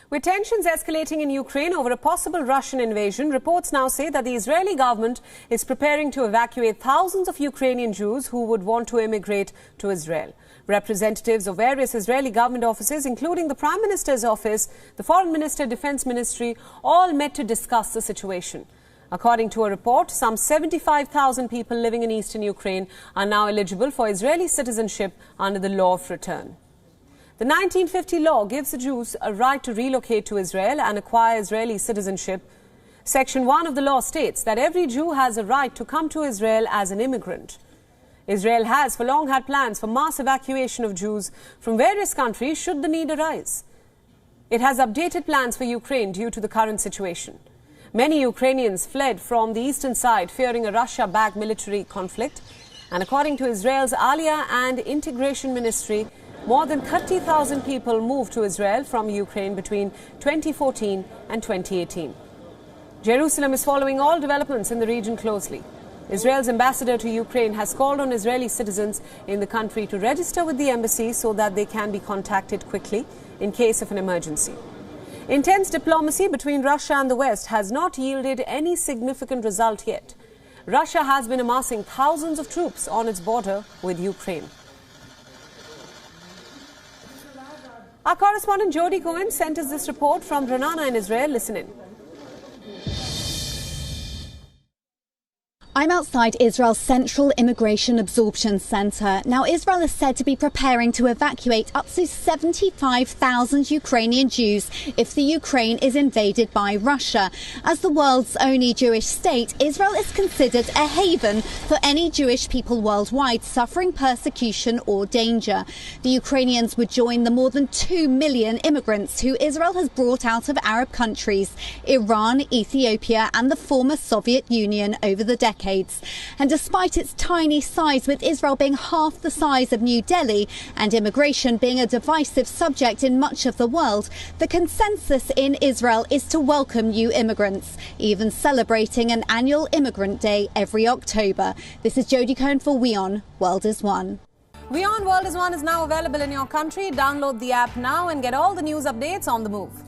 With tensions escalating in Ukraine over a possible Russian invasion, reports now say that the Israeli government is preparing to evacuate thousands of Ukrainian Jews who would want to immigrate to Israel. Representatives of various Israeli government offices, including the Prime Minister's office, the Foreign Minister, Defense Ministry, all met to discuss the situation. According to a report, some 75,000 people living in eastern Ukraine are now eligible for Israeli citizenship under the law of return. The 1950 law gives the Jews a right to relocate to Israel and acquire Israeli citizenship. Section 1 of the law states that every Jew has a right to come to Israel as an immigrant. Israel has for long had plans for mass evacuation of Jews from various countries should the need arise. It has updated plans for Ukraine due to the current situation. Many Ukrainians fled from the eastern side fearing a Russia-backed military conflict. And according to Israel's Aliyah and Integration Ministry, more than 30,000 people moved to Israel from Ukraine between 2014 and 2018. Jerusalem is following all developments in the region closely. Israel's ambassador to Ukraine has called on Israeli citizens in the country to register with the embassy so that they can be contacted quickly in case of an emergency. Intense diplomacy between Russia and the West has not yielded any significant result yet. Russia has been amassing thousands of troops on its border with Ukraine. Our correspondent Jody Cohen sent us this report from Ra'anana in Israel. Listen in. I'm outside Israel's Central Immigration Absorption Centre. Now, Israel is said to be preparing to evacuate up to 75,000 Ukrainian Jews if the Ukraine is invaded by Russia. As the world's only Jewish state, Israel is considered a haven for any Jewish people worldwide suffering persecution or danger. The Ukrainians would join the more than 2 million immigrants who Israel has brought out of Arab countries, Iran, Ethiopia and the former Soviet Union over the decades. And despite its tiny size, with Israel being half the size of New Delhi and immigration being a divisive subject in much of the world, the consensus in Israel is to welcome new immigrants, even celebrating an annual Immigrant Day every October. This is Jody Cohen for WION World is One. WION World is One is now available in your country. Download the app now and get all the news updates on the move.